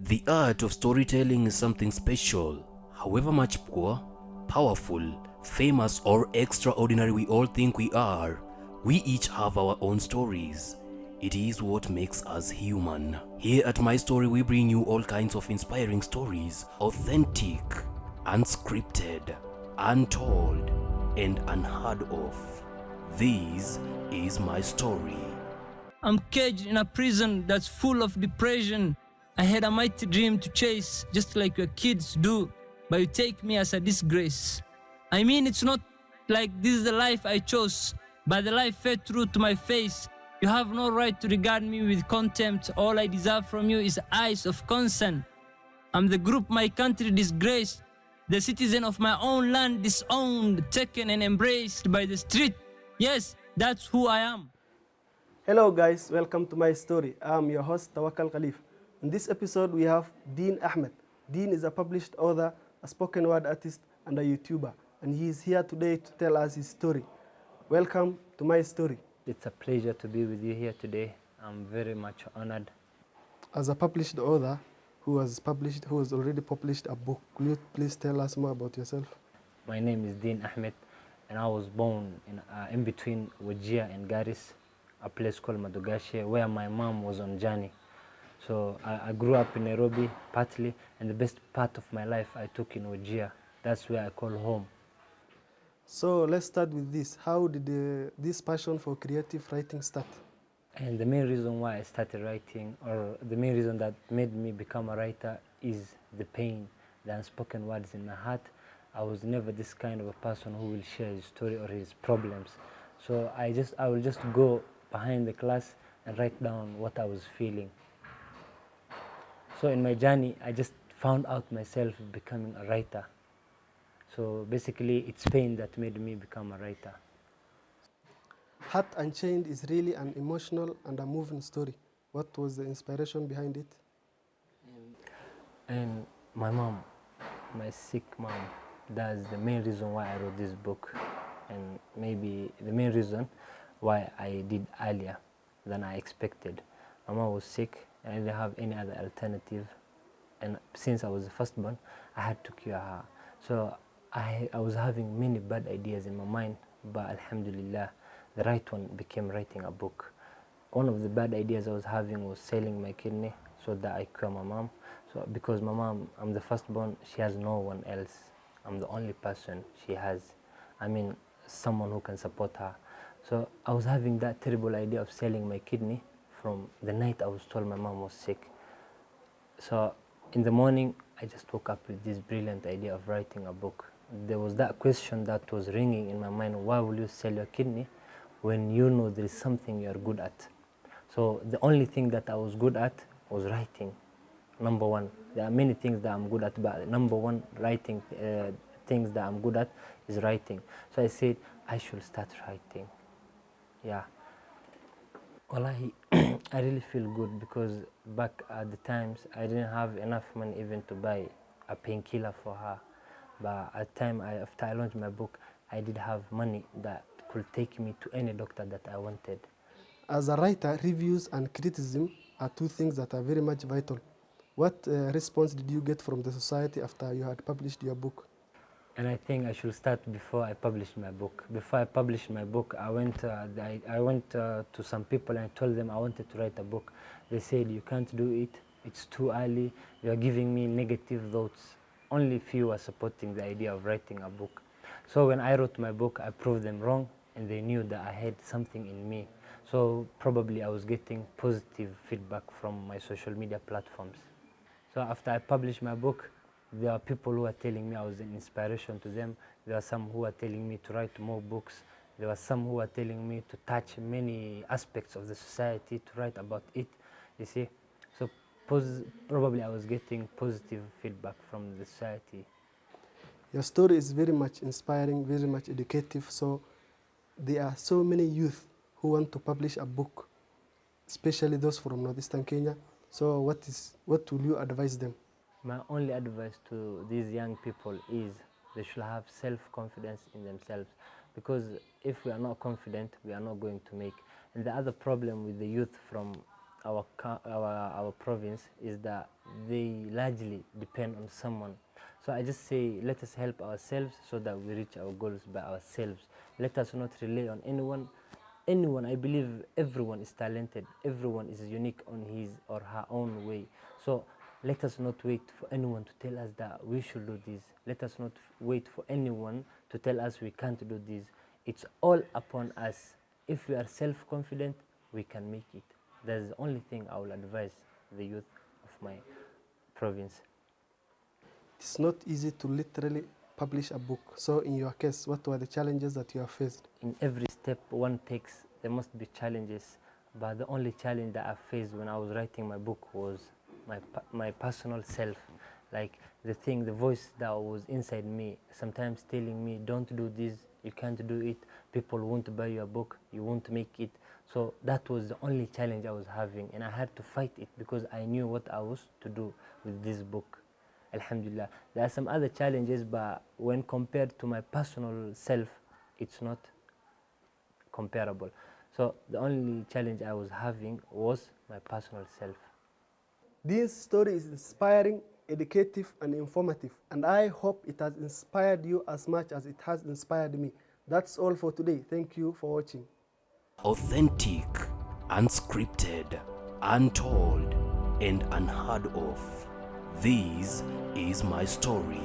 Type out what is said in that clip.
The art of storytelling is something special. However much poor, powerful, famous, or extraordinary we all think we are, we each have our own stories. It is what makes us human. Here at My Story, we bring you all kinds of inspiring stories, authentic, unscripted, untold, and unheard of. This is My Story. I'm caged in a prison that's full of depression. I had a mighty dream to chase, just like your kids do, but you take me as a disgrace. I mean, it's not like this is the life I chose, but the life fed through to my face. You have no right to regard me with contempt. All I deserve from you is eyes of concern. I'm the group my country disgraced, the citizen of my own land disowned, taken and embraced by the street. Yes, that's who I am. Hello guys, welcome to My Story. I'm your host Tawakkal Khalif. In this episode we have Deen Ahmed. Deen is a published author, a spoken word artist and a YouTuber, and he is here today to tell us his story. Welcome to My Story. It's a pleasure to be with you here today. I'm very much honored. As a published author who has already published a book, could you please tell us more about yourself? My name is Deen Ahmed, and I was born in between Wajir and Garis, a place called Madogashe, where my mom was on journey. So I grew up in Nairobi partly, and the best part of my life I took in Wajir. That's where I call home. So let's start with this. How did this passion for creative writing start? And the main reason why I started writing, or the main reason that made me become a writer, is the pain, the unspoken words in my heart. I was never this kind of a person who will share his story or his problems. So I will just go behind the class and write down what I was feeling. So in my journey, I just found out myself becoming a writer. So basically, it's pain that made me become a writer. Heart Unchained is really an emotional and a moving story. What was the inspiration behind it? And my mom, my sick mom, that's the main reason why I wrote this book, and maybe the main reason why I did earlier than I expected. My mom was sick and I didn't have any other alternative, and since I was the firstborn, I had to cure her. So I was having many bad ideas in my mind, but alhamdulillah, the right one became writing a book. One of the bad ideas I was having was selling my kidney so that I cure my mom. So because my mom, I'm the firstborn, she has no one else. I'm the only person she has. I mean, someone who can support her. So I was having that terrible idea of selling my kidney from the night I was told my mom was sick. So in the morning, I just woke up with this brilliant idea of writing a book. There was that question that was ringing in my mind: why will you sell your kidney when you know there is something you're good at? So the only thing that I was good at was writing. Number one, there are many things that I'm good at, but number one writing things that I'm good at is writing. So I said I should start writing. Yeah. Well, I really feel good because back at the times I didn't have enough money even to buy a painkiller for her. But at the time after I launched my book, I did have money that could take me to any doctor that I wanted. As a writer, reviews and criticism are two things that are very much vital. What response did you get from the society after you had published your book? And I think I should start before I published my book. Before I published my book, I went to some people and I told them I wanted to write a book. They said, you can't do it, it's too early, you are giving me negative thoughts. Only few are supporting the idea of writing a book. So when I wrote my book, I proved them wrong, and they knew that I had something in me. So probably I was getting positive feedback from my social media platforms. So after I published my book, there are people who are telling me I was an inspiration to them. There are some who are telling me to write more books. There are some who are telling me to touch many aspects of the society, to write about it, you see. So probably I was getting positive feedback from the society. Your story is very much inspiring, very much educative. So there are so many youth who want to publish a book, especially those from northeastern Kenya. So what will you advise them? My only advice to these young people is they should have self-confidence in themselves, because if we are not confident, we are not going to make. And the other problem with the youth from our province is that they largely depend on someone. So I just say, let us help ourselves so that we reach our goals by ourselves. Let us not rely on anyone. Anyone, I believe everyone is talented. Everyone is unique on his or her own way. So let us not wait for anyone to tell us that we should do this. Let us not wait for anyone to tell us we can't do this. It's all upon us. If we are self-confident, we can make it. That's the only thing I will advise the youth of my province. It's not easy to literally publish a book. So in your case, what were the challenges that you have faced? In every step one takes, there must be challenges. But the only challenge that I faced when I was writing my book was my personal self. Like the voice that was inside me, sometimes telling me, don't do this, you can't do it, people won't buy your book, you won't make it. So that was the only challenge I was having, and I had to fight it because I knew what I was to do with this book. Alhamdulillah. There are some other challenges, but when compared to my personal self, it's not comparable. So the only challenge I was having was my personal self. This story is inspiring, educative, and informative, and I hope it has inspired you as much as it has inspired me. That's all for today. Thank you for watching. Authentic, unscripted, untold, and unheard of. This is my story.